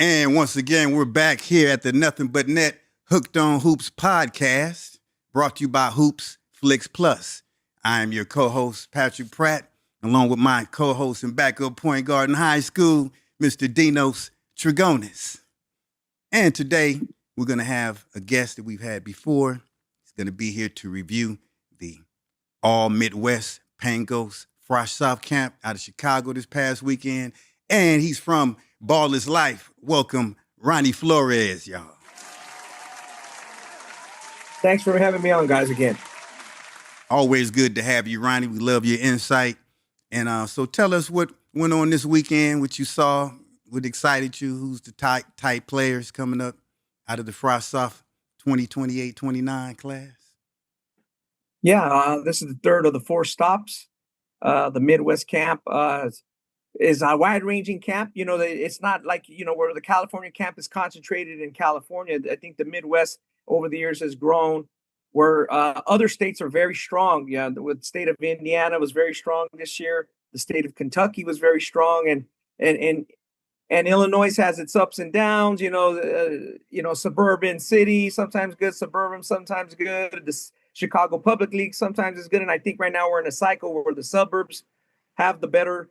And once again, we're back here at the Nothing But Net Hooked on Hoops podcast, brought to you by Hoops Flix Plus. I am your co-host, Patrick Pratt, along with my co-host and backup point guard in high school, Mr. Dinos Trigonis. And today, we're going to have a guest that we've had before. He's going to be here to review the All-Midwest Pangos Frosh Soph Camp out of Chicago this past weekend. And he's from Ball is Life. Welcome, Ronnie Flores, y'all. Thanks for having me on, guys, again. Always good to have you, Ronnie. We love your insight. And so tell us what went on this weekend, what you saw, what excited you, who's the tight players coming up out of the Frosh Soph 2028-29 class? Yeah, this is the third of the four stops. The Midwest camp is a wide-ranging camp. You know, it's not like, where the California camp is concentrated in California. I think the Midwest over the years has grown where other states are very strong. Yeah, the state of Indiana was very strong this year. The state of Kentucky was very strong, and Illinois has its ups and downs. Suburban city, sometimes good, suburban, sometimes good. The Chicago Public League sometimes is good, and I think right now we're in a cycle where the suburbs have the better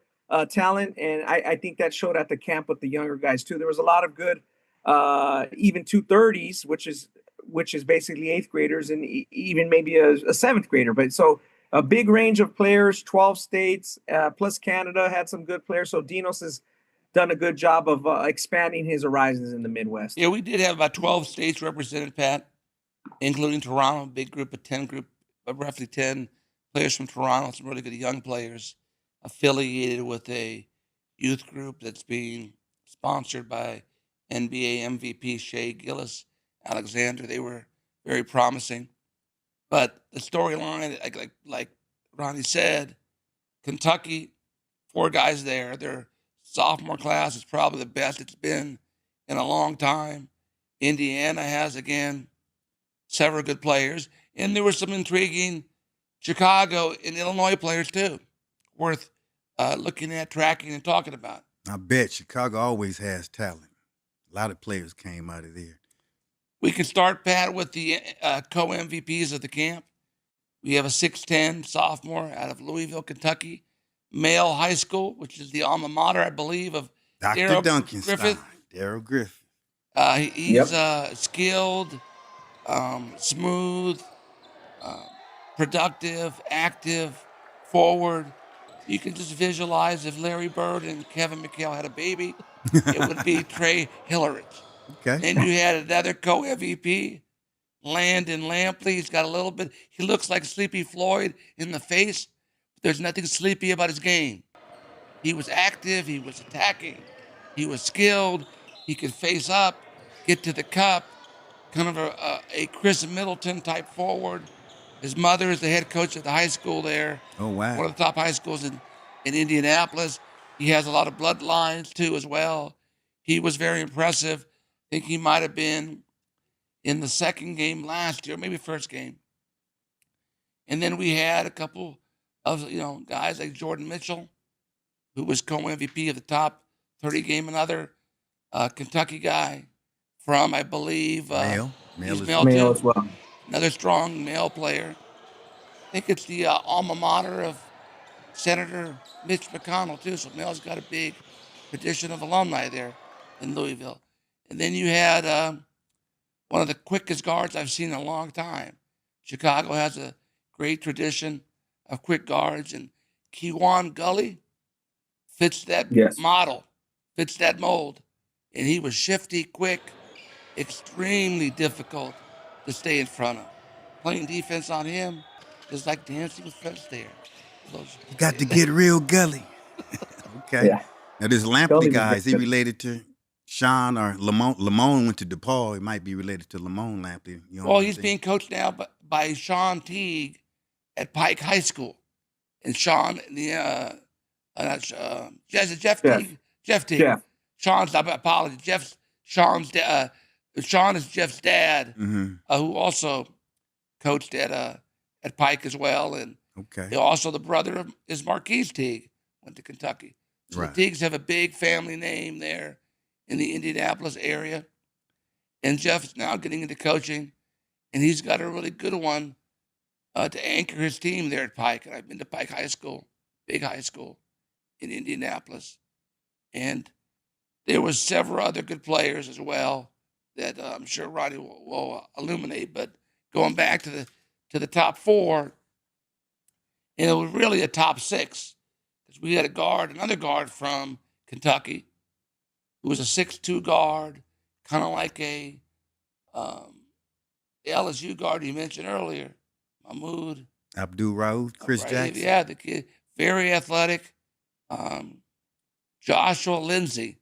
talent, and I think that showed at the camp with the younger guys too. There was a lot of good, even 230s, which is basically eighth graders, and even maybe a seventh grader. But so a big range of players, 12 states, plus Canada had some good players. So Dinos has done a good job of expanding his horizons in the Midwest. Yeah, we did have about 12 states represented, Pat, including Toronto, a big group of roughly 10 players from Toronto, some really good young players affiliated with a youth group that's being sponsored by NBA MVP Shea Gilgeous-Alexander. They were very promising. But the storyline, like Ronnie said, Kentucky, 4 guys there. Their sophomore class is probably the best it's been in a long time. Indiana has, again, several good players. And there were some intriguing Chicago and Illinois players, too, worth looking at, tracking, and talking about. I bet Chicago always has talent. A lot of players came out of there. We can start, Pat, with the co-MVPs of the camp. We have a 6'10 sophomore out of Louisville, Kentucky, male high school, which is the alma mater, I believe, of Dr. Darryl Duncanstein. Darryl Griffith. He's skilled, smooth, productive, active, forward. You can just visualize if Larry Bird and Kevin McHale had a baby, it would be Trey Hillerich. Okay. Then you had another co-MVP, Landon Lampley. He's got a little bit, he looks like Sleepy Floyd in the face. There's nothing sleepy about his game. He was active, he was attacking, he was skilled, he could face up, get to the cup, kind of a Chris Middleton type forward. His mother is the head coach at the high school there. Oh, wow. One of the top high schools in Indianapolis. He has a lot of bloodlines, too, as well. He was very impressive. I think he might have been in the second game last year, maybe first game. And then we had a couple of, guys like Jordan Mitchell, who was co-MVP of the top 30 game, another Kentucky guy from, I believe, male as well. Another strong male player. I think it's the alma mater of Senator Mitch McConnell, too. So Mel's got a big tradition of alumni there in Louisville. And then you had one of the quickest guards I've seen in a long time. Chicago has a great tradition of quick guards, and Kewan Gully fits that model, fits that mold. And he was shifty, quick, extremely difficult to stay in front of. Playing defense on him is like dancing with Fred Astaire. You got to get real gully. Okay. Yeah. Now this Lampley guy, is he related to Sean or Lamone? Lamone went to DePaul. He might be related to Lamone Lampley. Well, he's being coached now by Sean Teague at Pike High School. And Sean, Jeff Teague. Jeff Teague. Sean's, I apologize. Sean is Jeff's dad, who also coached at Pike as well, and also the brother is Marquise Teague, went to Kentucky. So the Teagues have a big family name there in the Indianapolis area. And Jeff's now getting into coaching, and he's got a really good one to anchor his team there at Pike. And I've been to Pike High School, big high school in Indianapolis. And there was several other good players as well that I'm sure Ronnie will illuminate. But going back to the top four, and it was really a top six, because we had another guard from Kentucky, who was a 6'2" guard, kind of like a LSU guard you mentioned earlier, Mahmoud Abdul Rauf, Chris Jackson. Yeah, the kid, very athletic. Joshua Lindsay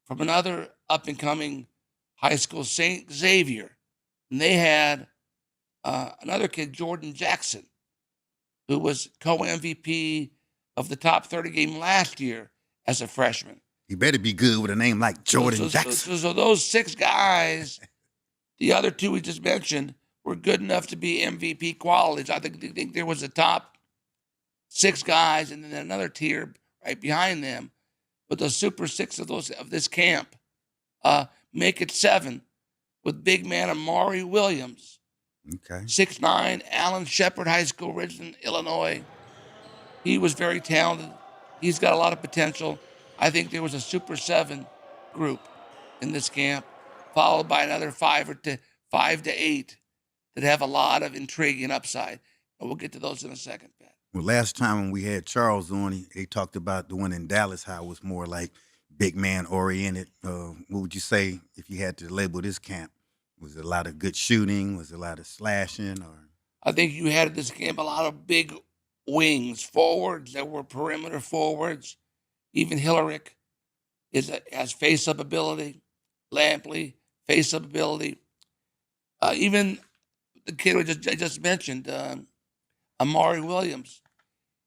from another up-and-coming high school, St. Xavier. And they had another kid, Jordan Jackson, who was co-MVP of the top 30 game last year as a freshman. You better be good with a name like Jordan Jackson. So those six guys, the other two we just mentioned, were good enough to be MVP qualities. I think there was a top six guys and then another tier right behind them. But the super six of this camp make it seven, with big man Amari Williams. Okay. 6'9", Allen Shepherd High School, Richmond, Illinois. He was very talented. He's got a lot of potential. I think there was a super seven group in this camp, followed by another five to eight that have a lot of intrigue and upside. And we'll get to those in a second, Pat. Well, last time when we had Charles on, they talked about the one in Dallas, how it was more like big man oriented. What would you say if you had to label this camp? Was it a lot of good shooting? Was it a lot of slashing? Or I think you had at this camp a lot of big wings, forwards that were perimeter forwards. Even Hillerick has face-up ability. Lampley, face-up ability. Even the kid I just mentioned, Amari Williams,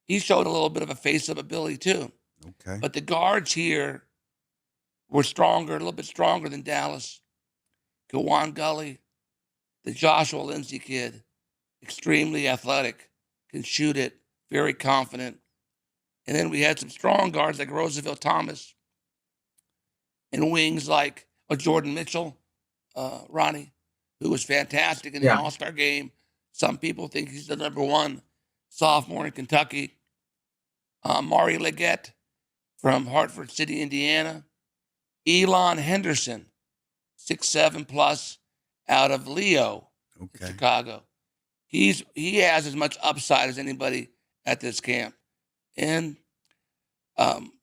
he showed a little bit of a face-up ability too. okay. But the guards here were stronger, a little bit stronger than Dallas. Kawan Gully, the Joshua Lindsay kid, extremely athletic, can shoot it, very confident. And then we had some strong guards like Roosevelt Thomas and wings like Jordan Mitchell, Ronnie, who was fantastic in the All-Star game. Some people think he's the number one sophomore in Kentucky. Mari Leggett from Hartford City, Indiana. Elon Henderson, 6'7" plus, out of Leo, Chicago. He has as much upside as anybody at this camp. And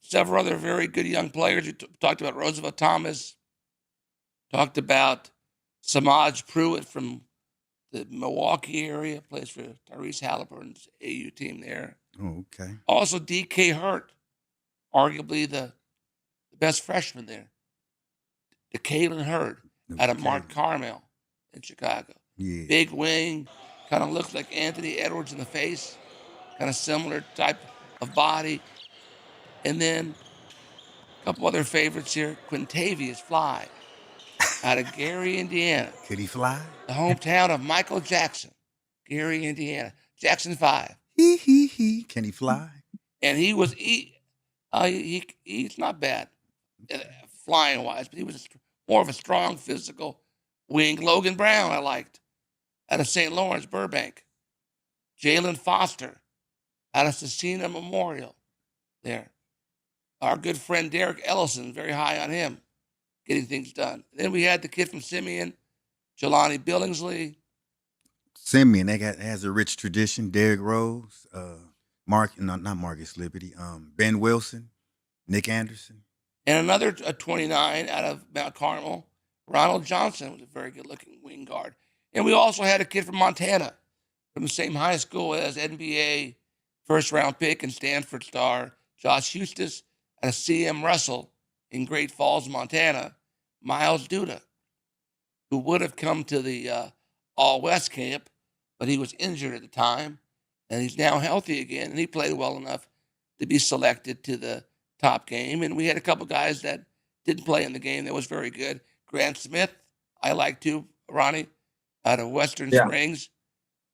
several other very good young players. We talked about Roosevelt Thomas, talked about Samaj Pruitt from the Milwaukee area, plays for Tyrese Halliburton's AU team there. Oh, okay. Also, D.K. Hurt, arguably the best freshman there. DeKalen Hurd out of Mark Carmel in Chicago. Yeah. Big wing, kind of looks like Anthony Edwards in the face, kind of similar type of body. And then a couple other favorites here. Quintavious Fly out of Gary, Indiana. Could he fly? The hometown of Michael Jackson, Gary, Indiana. Jackson 5. Can he fly? And he was, he's not bad flying-wise, but he was more of a strong physical wing. Logan Brown, I liked, out of St. Lawrence, Burbank. Jalen Foster out of Cecina Memorial there. Our good friend Derek Ellison, very high on him, getting things done. Then we had the kid from Simeon, Jelani Billingsley. Simeon, has a rich tradition. Derrick Rose, not Marcus Liberty, Ben Wilson, Nick Anderson. And another 29 out of Mount Carmel, Ronald Johnson, was a very good-looking wing guard. And we also had a kid from Montana, from the same high school as NBA first-round pick and Stanford star Josh Eustace, out of C.M. Russell in Great Falls, Montana, Miles Duda, who would have come to the All-West camp, but he was injured at the time, and he's now healthy again, and he played well enough to be selected to the top game. And we had a couple guys that didn't play in the game that was very good. Grant Smith, I like too, Ronnie, out of Western Springs.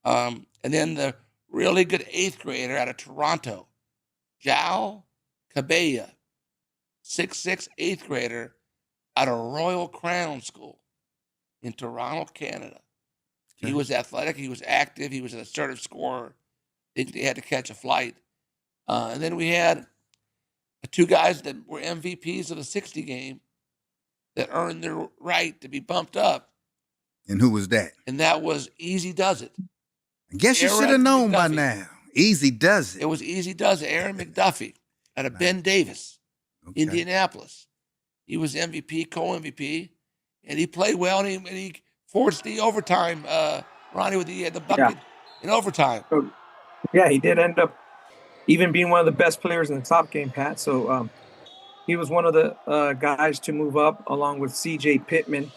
And then the really good 8th grader out of Toronto, Jao Cabella, 6'6", 8th grader out of Royal Crown School in Toronto, Canada. He Okay. was athletic. He was active. He was an assertive scorer. They had to catch a flight. And then we had two guys that were MVPs of the 60 game that earned their right to be bumped up. And who was that? And that was Easy Does It. I guess you Aaron should have known by McDuffie. now. Easy does it. It was Easy Does It. Aaron McDuffie out of Ben Davis, Okay. Indianapolis. He was MVP, co-MVP, and he played well, and he forced the overtime, Ronnie, with the bucket in overtime. So, yeah, he did end up even being one of the best players in the top game, Pat. So he was one of the guys to move up along with C.J. Pittman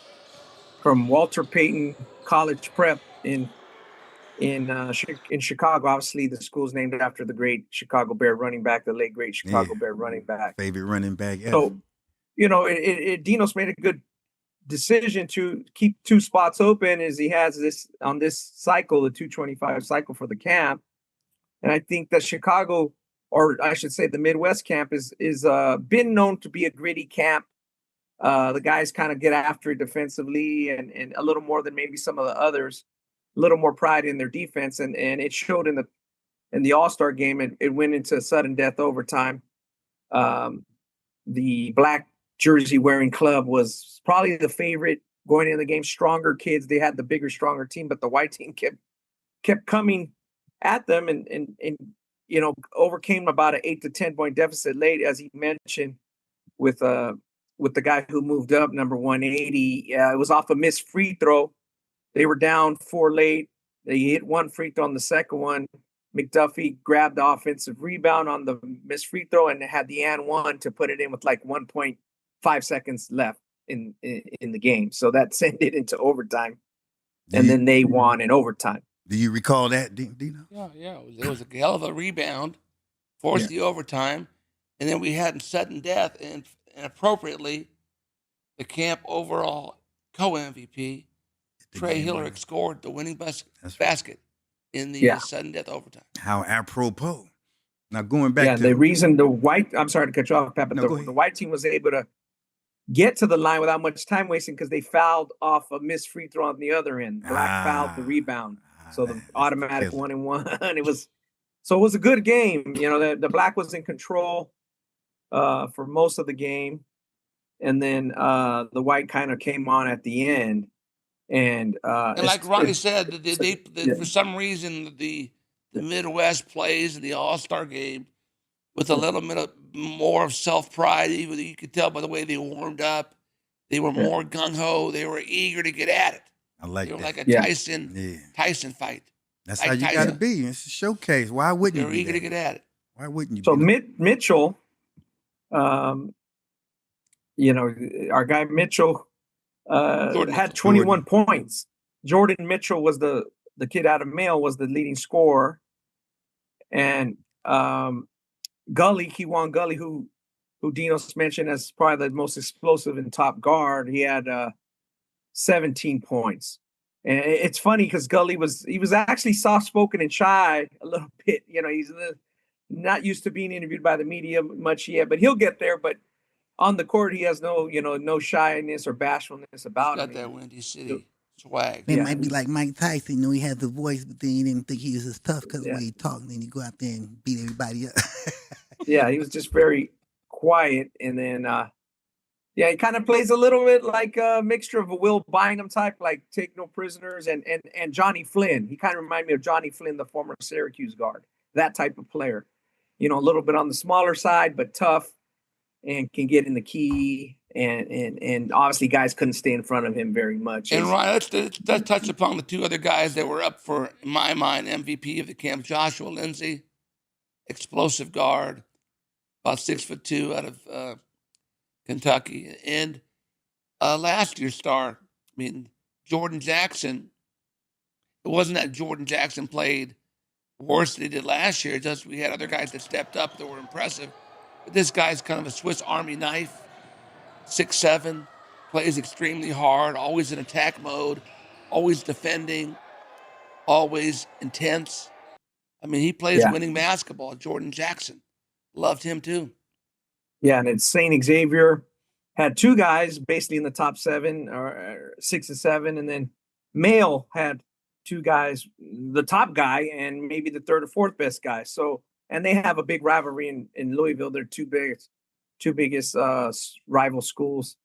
from Walter Payton College Prep in Chicago. Obviously, the school's named after the great Chicago Bear running back, the late great Chicago Bear running back. Favorite running back ever. So, Dinos made a good decision to keep two spots open as he has this on this cycle, the 225 cycle for the camp. And I think that Chicago, or I should say the Midwest camp, is been known to be a gritty camp. The guys kind of get after it defensively and a little more than maybe some of the others, a little more pride in their defense. And it showed in the All-Star game. It went into sudden death overtime. The black jersey wearing club was probably the favorite going into the game. Stronger kids. They had the bigger, stronger team, but the white team kept coming at them and overcame about an 8 to 10 point deficit late, as he mentioned, with the guy who moved up, number 180. It was off a missed free throw. They were down 4 late. They hit one free throw on the second one. McDuffie grabbed the offensive rebound on the missed free throw and had the and one to put it in with like 1.5 seconds left in the game. So that sent it into overtime. And then they won in overtime. Do you recall that, Dino? Yeah. It was a hell of a rebound, forced the overtime, and then we had in sudden death, and appropriately, the camp overall co-MVP, Trey Hillerick, scored the winning basket in the sudden death overtime. How apropos. Now going back to the reason I'm sorry to cut you off, Pat, but the white team was able to get to the line without much time wasting because they fouled off a missed free throw on the other end. Black fouled the rebound. So the automatic 1-and-1. It was a good game. The black was in control for most of the game. And then the white kind of came on at the end. And like Ronnie said, for some reason the Midwest plays in the All-Star game with a little bit more of self-pride. You could tell by the way they warmed up. They were more gung-ho. They were eager to get at it. I like that. Like a Tyson fight. That's how you got to be. It's a showcase. Why wouldn't you? They're eager to get at it. Why wouldn't you? So Mitchell, our guy Mitchell had 21 points. Jordan Mitchell was the kid out of Mail, was the leading scorer. And Kewan Gully, who Dinos mentioned as probably the most explosive and top guard, he had 17 points. And it's funny because Gully was actually soft-spoken and shy a little bit. He's not used to being interviewed by the media much yet, but he'll get there. But on the court, he has no shyness or bashfulness about him. Got that Windy City swag. It might be like Mike Tyson. He had the voice, but then he didn't think he was as tough because when he talked, and then he go out there and beat everybody up. Yeah, he was just very quiet. And then, he kind of plays a little bit like a mixture of a Will Bynum type, like Take No Prisoners, and Johnny Flynn. He kind of reminded me of Johnny Flynn, the former Syracuse guard, that type of player. A little bit on the smaller side, but tough and can get in the key. And obviously guys couldn't stay in front of him very much. And Ryan, let's touch upon the two other guys that were up for, in my mind, MVP of the camp. Joshua Lindsay, explosive guard, about 6'2" out of Kentucky. And last year's star, Jordan Jackson. It wasn't that Jordan Jackson played worse than he did last year. Just we had other guys that stepped up that were impressive. But this guy's kind of a Swiss Army knife, 6'7", plays extremely hard, always in attack mode, always defending, always intense. He plays winning basketball. Jordan Jackson. Loved him too. Yeah, and it's St. Xavier. had two guys basically in the top 7 or 6 and 7, and then Male had two guys, the top guy and maybe the third or fourth best guy. So, and they have a big rivalry in Louisville. They're two biggest rival schools.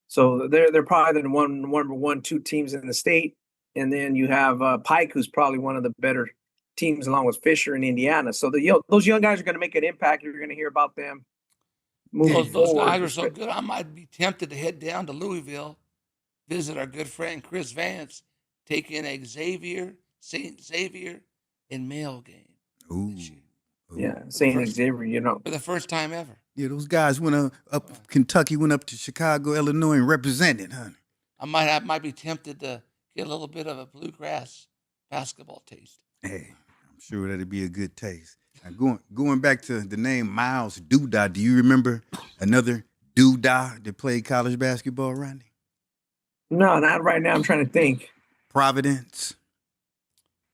So they're probably the number 2 teams in the state. And then you have Pike, who's probably one of the better teams, along with Fisher in Indiana. So those young guys are going to make an impact. You're going to hear about them moving Those forward. guys are so good. I might be tempted to head down to Louisville, visit our good friend Chris Vance, take in a St. Xavier in Male game. Ooh. Yeah, St. Xavier, for the first time ever. Yeah, those guys went up Kentucky, went up to Chicago, Illinois, and represented, honey. I might be tempted to get a little bit of a bluegrass basketball taste. Hey, I'm sure that'd be a good taste. Now, going back to the name Miles Doodah, do you remember another Doodah that played college basketball, Randy? No, not right now. I'm trying to think. Providence.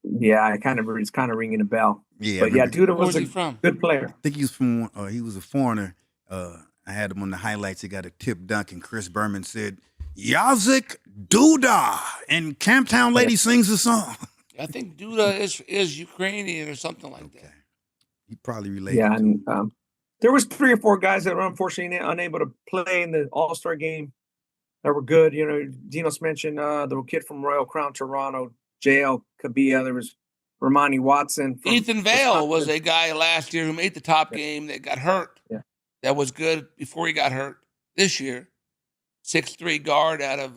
Yeah, it's kind of ringing a bell. Yeah, but yeah, Doodah was he from? Good player. I think he was a foreigner. I had him on the highlights. He got a tip dunk, and Chris Berman said, Yazik Doodah, and Camptown Lady sings a song. I think Doodah is Ukrainian or something like that. He probably related. Yeah, and there was 3 or 4 guys that were unfortunately unable to play in the All-Star game that were good. Dinos mentioned the kid from Royal Crown, Toronto, JL Kabia. There was Romani Watson. Ethan Vale was a guy last year who made the top game that got hurt. Yeah. That was good before he got hurt this year. 6'3"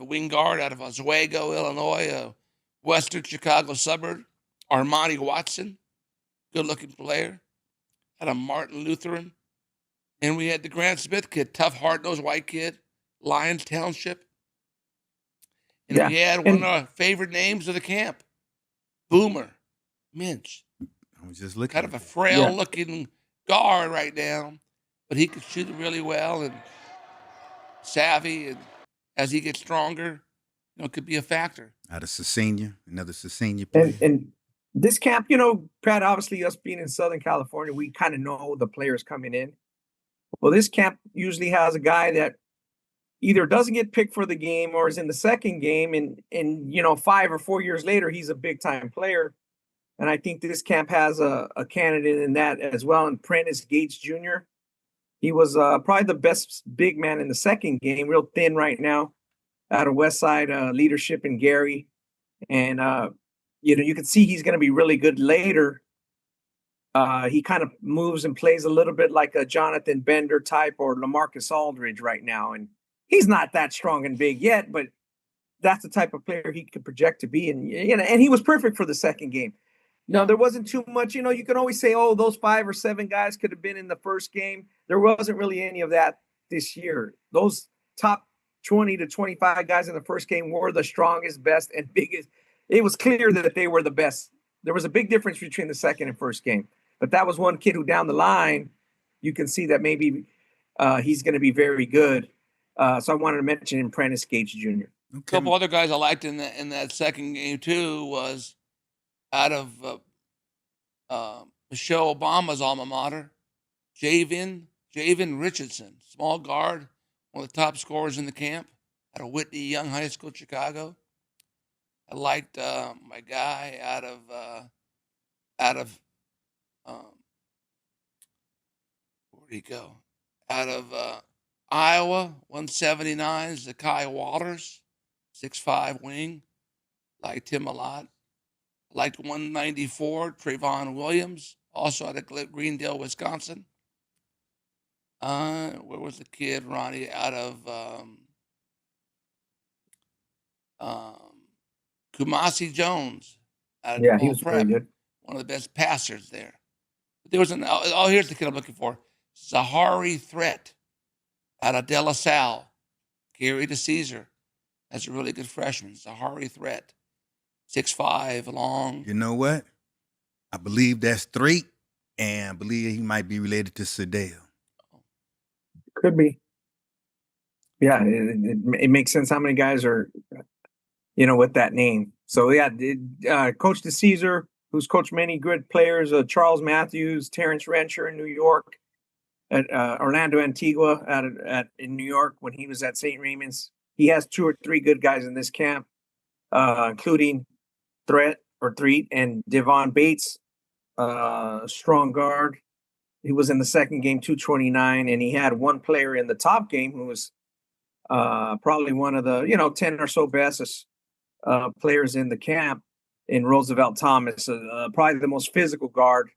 wing guard out of Oswego, Illinois, a western Chicago suburb. Armani Watson, good-looking player, out of Martin Lutheran. And we had the Grant Smith kid, tough, hard-nosed white kid, Lyons Township. And we had one of our favorite names of the camp, Boomer Minch. I was just looking. Kind of a frail-looking guard right now, but he could shoot it really well and savvy. And as he gets stronger, could be a factor. Out of Cecenia, another Cecenia player. And this camp, Pat, obviously us being in Southern California, we kind of know the players coming in. Well, this camp usually has a guy that either doesn't get picked for the game or is in the second game, and 5 or 4 years later, he's a big-time player. And I think this camp has a candidate in that as well, and Prentice Gates Jr. He was probably the best big man in the second game, real thin right now, out of Westside leadership in Gary. And, you can see he's going to be really good later. He kind of moves and plays a little bit like a Jonathan Bender type or LaMarcus Aldridge right now. And he's not that strong and big yet, but that's the type of player he could project to be. And he was perfect for the second game. No, there wasn't too much. You can always say, oh, those 5 or 7 guys could have been in the first game. There wasn't really any of that this year. Those top 20 to 25 guys in the first game were the strongest, best, and biggest. It was clear that they were the best. There was a big difference between the second and first game. But that was one kid who down the line, you can see that maybe he's going to be very good. So I wanted to mention him, Prentice Gates Jr. Okay. A couple other guys I liked in that second game, too, was out of Michelle Obama's alma mater, Javen Richardson, small guard, one of the top scorers in the camp, out of Whitney Young High School, Chicago. I liked my guy out of where'd he go? Out of Iowa, 179, Zakai Walters, 6'5" wing. Liked him a lot. Liked 194, Trayvon Williams, also out of Greendale, Wisconsin. Where was the kid, Ronnie? Out of Kumasi Jones. Out of He was pretty good. One of the best passers there. But there was here's the kid I'm looking for. Zahari Threat out of De La Salle. Gary DeCesar. That's a really good freshman. Zahari Threat. 6'5", long. You know what? I believe that's 3, and I believe he might be related to Sedale. Could be. Yeah, it makes sense how many guys are, with that name. So, Coach DeCesar, who's coached many good players, Charles Matthews, Terrence Rencher in New York, at Orlando Antigua in New York when he was at St. Raymond's. He has 2 or 3 good guys in this camp, including Threat and Devon Bates, strong guard. He was in the second game 229, and he had one player in the top game who was probably one of the 10 or so best players in the camp in Roosevelt Thomas, probably the most physical guard,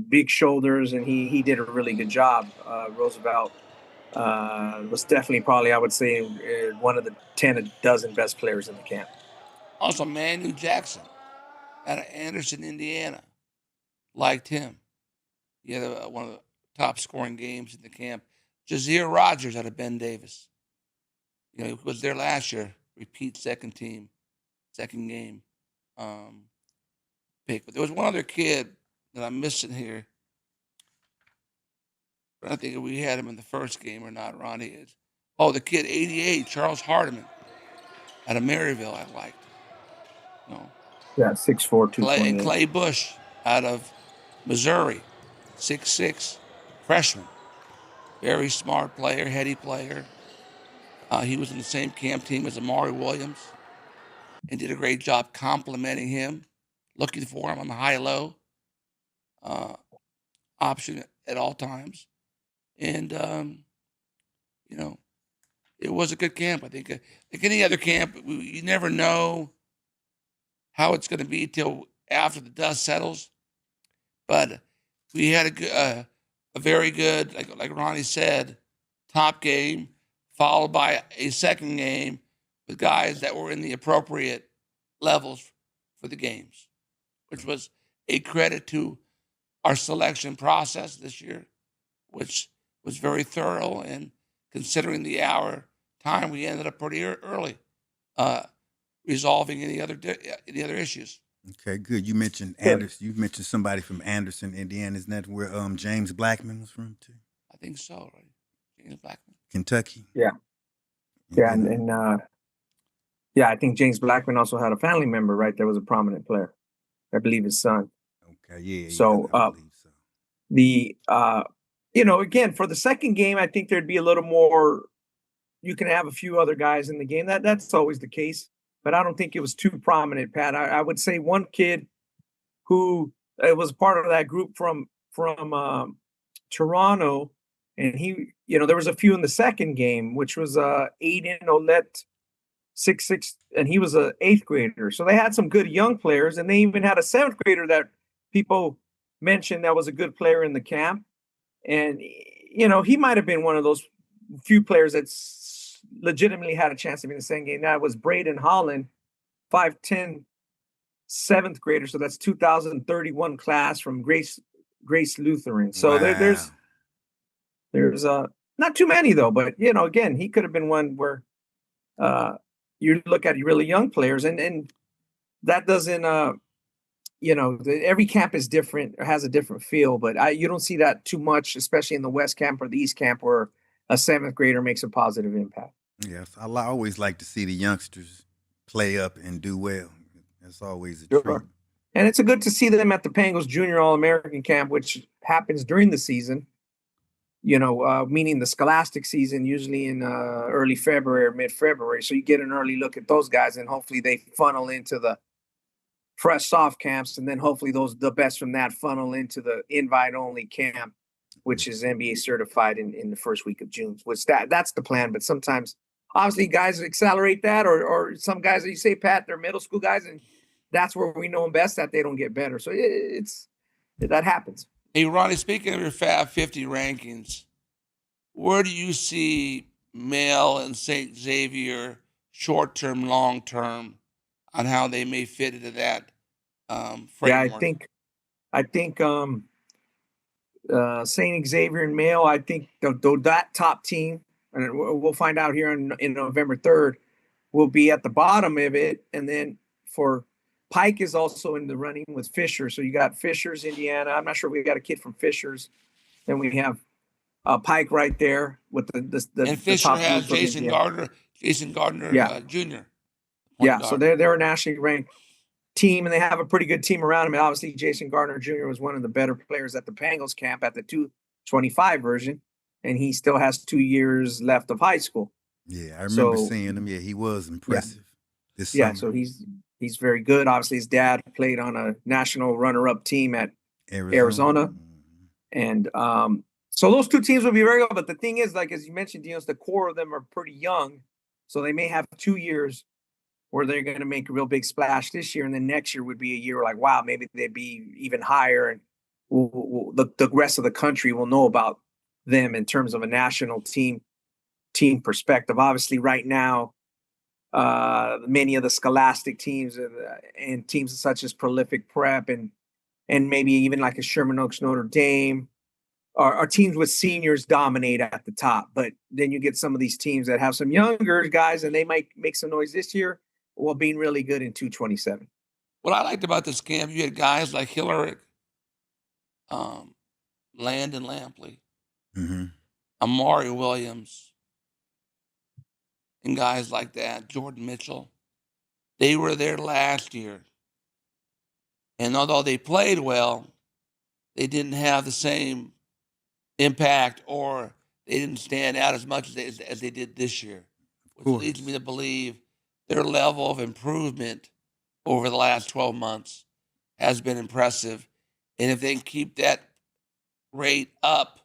big shoulders, and he did a really good job. Roosevelt was definitely probably, I would say, one of the 10 a dozen best players in the camp. Also, Manu Jackson out of Anderson, Indiana, liked him. He had one of the top scoring games in the camp. Jazeer Rogers out of Ben Davis. He was there last year. Repeat second game pick. But there was one other kid that I'm missing here. I don't think we had him in the first game or not, Ronnie. The kid 88, Charles Hardiman out of Maryville, I liked. Yeah, 6'4", 228. And Clay Bush out of Missouri, 6'6", freshman. Very smart player, heady player. He was in the same camp team as Amari Williams and did a great job complimenting him, looking for him on the high-low option at all times. And, it was a good camp. I think like any other camp, you never know how it's going to be till after the dust settles. But we had a very good, like Ronnie said, top game, followed by a second game with guys that were in the appropriate levels for the games, which was a credit to our selection process this year, which was very thorough. And considering the hour time, we ended up pretty early resolving any other issues. Okay, good. You mentioned Anderson. You mentioned somebody from Anderson, Indiana. Isn't that where James Blackman was from too? I think so, right? James Blackman. Kentucky. Yeah. Yeah, and I think James Blackman also had a family member, right? That was a prominent player. I believe his son. Okay, yeah. So, I believe so. Again, for the second game, I think there'd be a little more. You can have a few other guys in the game. That's always the case, but I don't think it was too prominent, Pat. I would say one kid who was part of that group from Toronto, and he, there was a few in the second game, which was Aiden Olette, 6'6", and he was an 8th grader. So they had some good young players, and they even had a 7th grader that people mentioned that was a good player in the camp. And, he might have been one of those few players that's legitimately had a chance to be in the same game. That was Braden Holland, 5'10", 7th grader. So that's 2031 class from Grace Lutheran. So wow. there's not too many though, but again, he could have been one where you look at really young players and that doesn't every camp is different or has a different feel, but you don't see that too much, especially in the West camp or the East camp where a 7th grader makes a positive impact. Yes, I always like to see the youngsters play up and do well. That's always a treat. And it's good to see them at the Pangos Junior All-American Camp, which happens during the season, meaning the scholastic season, usually in early February or mid-February. So you get an early look at those guys, and hopefully they funnel into the fresh soft camps, and then hopefully the best from that funnel into the invite-only camp, which is NBA certified in the first week of June. Which that's the plan, but sometimes, obviously, guys accelerate that, or some guys that you say, Pat, they're middle school guys, and that's where we know them best that they don't get better. So that happens. Hey, Ronnie, speaking of your Fab 50 rankings, where do you see Male and St. Xavier short-term, long-term on how they may fit into that framework? Yeah, I think St. Xavier and Male, I think that top team, and we'll find out here in November 3rd, will be at the bottom of it. And then for Pike is also in the running with Fisher. So you got Fisher's, Indiana. I'm not sure we got a kid from Fisher's. Then we have Pike right there with the and Fisher top has Jason Gardner Jr. Yeah, so they're a nationally ranked team, and they have a pretty good team around him. And obviously, Jason Gardner Jr. was one of the better players at the Pangos camp at the 25 version, and he still has 2 years left of high school. Yeah, I remember So seeing him. Yeah, he was impressive this yeah, summer. so he's very good. Obviously, his dad played on a national runner-up team at Arizona. Mhm. And so those two teams will be very good. But the thing is, like as you mentioned, Dinos, the core of them are pretty young, so they may have 2 years where they're going to make a real big splash this year, and then next year would be a year like, wow, maybe they'd be even higher, and the rest of the country will know about them in terms of a national team perspective. Obviously, right now, many of the scholastic teams and teams such as Prolific Prep and maybe even like a Sherman Oaks Notre Dame are teams with seniors dominate at the top. But then you get some of these teams that have some younger guys, and they might make some noise this year while being really good in 227. What I liked about this camp, you had guys like Hillary, Landon Lampley, Mm-hmm. Amari Williams, and guys like that, Jordan Mitchell. They were there last year. And although they played well, they didn't have the same impact, or they didn't stand out as much as they did this year, which leads me to believe their level of improvement over the last 12 months has been impressive. And if they can keep that rate up,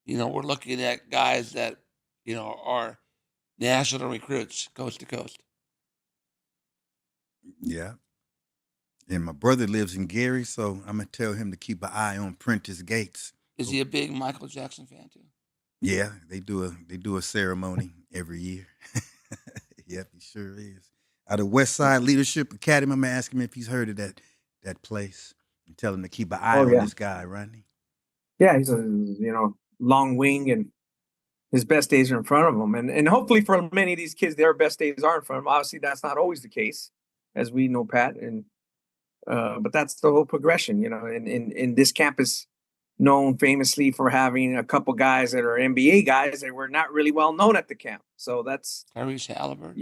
we're looking at guys that, are national recruits coast to coast. Yeah. And my brother lives in Gary, so I'm going to tell him to keep an eye on Prentice Gates. Is he a big Michael Jackson fan too? Yeah, they do a ceremony every year. Yep, he sure is. Out of West Side Leadership Academy, I'm asking him if he's heard of that place. And tell him to keep an eye on this guy, Rodney. Yeah, he's a long wing, and his best days are in front of him. And hopefully for many of these kids, their best days are in front of them. Obviously, that's not always the case, as we know, Pat. And but that's the whole progression, And this campus known famously for having a couple guys that are NBA guys that were not really well known at the camp. So that's Tyrese Halliburton.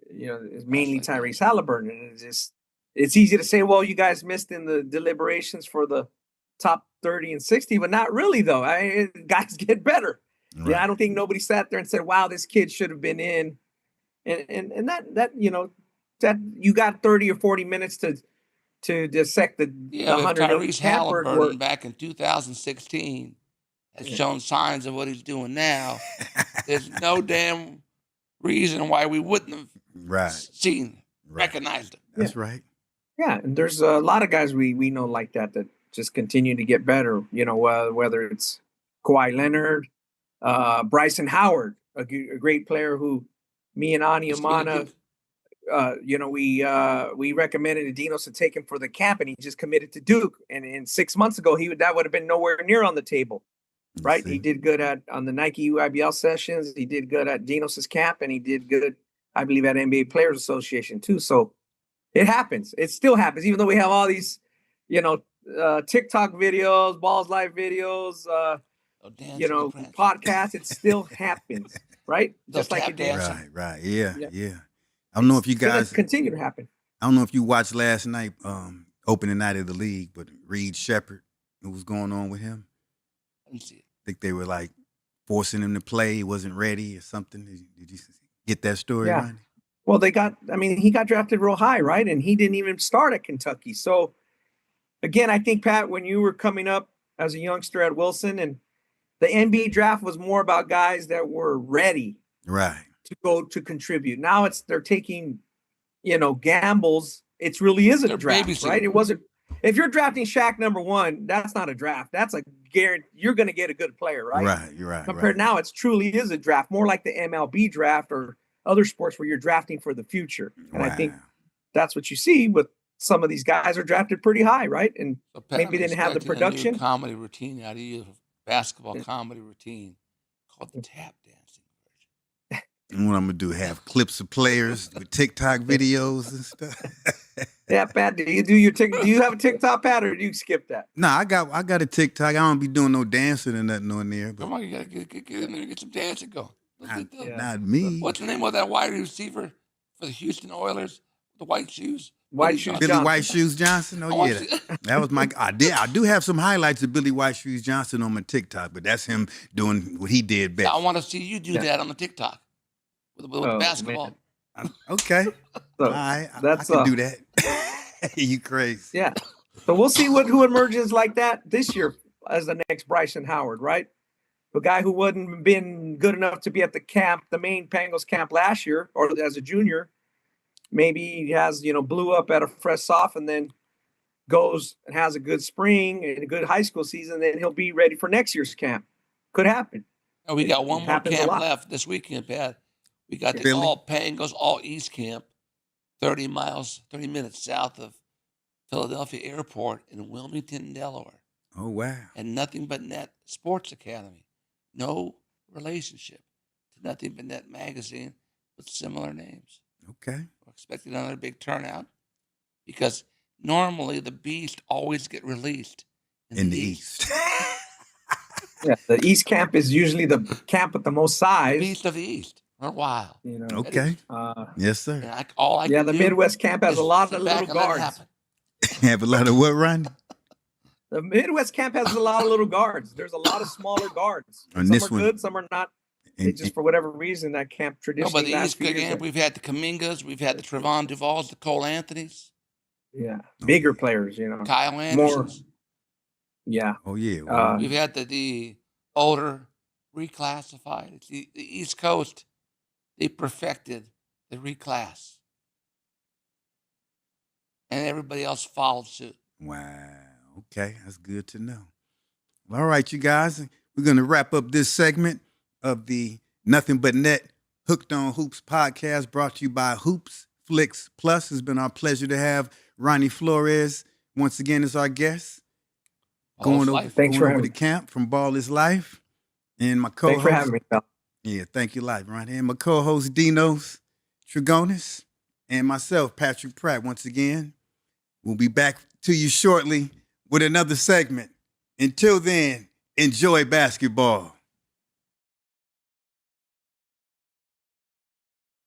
It's mainly Tyrese Halliburton, and it's easy to say, well, you guys missed in the deliberations for the top 30 and 60, but not really though. Guys get better. Right. Yeah, I don't think nobody sat there and said, wow, this kid should have been in, and that you got 30 or 40 minutes to dissect the 100 Tyrese Halliburton back in 2016 has shown signs of what he's doing now. There's no damn reason why we wouldn't have recognized him. That's right. Yeah, and there's a lot of guys we know like that just continue to get better. Whether it's Kawhi Leonard, Bryson Howard, a great player who me and Ani Amana, we recommended Dinos to take him for the camp, and he just committed to Duke. And 6 months ago, that would have been nowhere near on the table, right? He did good on the Nike UIBL sessions. He did good at Dinos's camp, and he did good, I believe, at NBA Players Association too. So it happens. It still happens, even though we have all these, TikTok videos, Balls Live videos, podcasts. It still happens, right? Just like it did. Right. Yeah. I don't know if you guys continue to happen. I don't know if you watched last night, opening night of the league, but Reed Shepherd, what was going on with him? I didn't see it. I think they were like forcing him to play. He wasn't ready or something. Did you get that story, Ronnie? Well, he got drafted real high, right? And he didn't even start at Kentucky. So again, I think, Pat, when you were coming up as a youngster at Wilson, and the NBA draft was more about guys that were ready. Right. To go to contribute. Now they're taking, gambles. It really is a draft, right? It wasn't. If you're drafting Shaq #1, that's not a draft. That's a guarantee. You're going to get a good player, right? Right. You're right. Compared now, it truly is a draft, more like the MLB draft or other sports where you're drafting for the future. And I think that's what you see with some of these guys are drafted pretty high, right? And so maybe didn't have the production. A new comedy routine out of you, basketball comedy routine called the tap dancing. And what I'm gonna do? Have clips of players with TikTok videos and stuff. Yeah, Pat. Do you have a TikTok, Pat, or do you skip that? No, I got a TikTok. I don't be doing no dancing or nothing on there. But come on, you gotta get in there and get some dancing going. Not me. What's the name of that wide receiver for the Houston Oilers? The white shoes, White Shoes Billy Johnson. White Shoes Johnson. I Oh want yeah, to- that was my. I do have some highlights of Billy White Shoes Johnson on my TikTok, but that's him doing what he did best. I want to see you do that on the TikTok with Oh, basketball. man. Okay, So all right, I that's can do that. You crazy? yeah. So we'll see who emerges like that this year as the next Bryson Howard, right? The guy who wouldn't been good enough to be at the main Pangos camp last year or as a junior. Maybe he has, blew up at a fresh Soph and then goes and has a good spring and a good high school season, then he'll be ready for next year's camp. Could happen. And we got one It more happens a camp lot. left this weekend, Pat. We got the Philly? All Pangos All East Camp, 30 minutes south of Philadelphia Airport in Wilmington, Delaware. Oh wow. And Nothing But Net Sports Academy. No relationship to Nothing But Net magazine with similar names. Okay. We're expecting another big turnout because normally the Beast always get released In the East. Yeah, the East camp is usually the camp with the most size. Beast of the East for a while. Okay. Yes, sir. And all I Yeah, can the do Midwest camp has is a lot sit of back little and let it guards. happen. Have a lot of what, Ronnie? The Midwest camp has a lot of little guards. There's a lot of smaller guards. And Some this are one- good, some are not. They And- just for whatever reason that camp No, traditionally but the last East few years camp, have- we've had the Kamingas, we've had the Trevon Duvals, the Cole Anthonys, yeah, bigger players, Kyle Andersons. Yeah. Oh yeah. We've had the older reclassified. It's the East Coast, they perfected the reclass. And everybody else followed suit. Wow. Okay, that's good to know. All right, you guys, we're going to wrap up this segment of the Nothing But Net Hooked on Hoops podcast brought to you by Hoops Flicks Plus. It's been our pleasure to have Ronnie Flores once again as our guest. Ball is Going life. Thanks for over having the camp from Ball is Life. And my Thanks co-host. for having me, Phil. Yeah, thank you, Life, Ronnie. And my co-host, Dinos Trigonis, and myself, Patrick Pratt, once again. We'll be back to you shortly with another segment. Until then, enjoy basketball.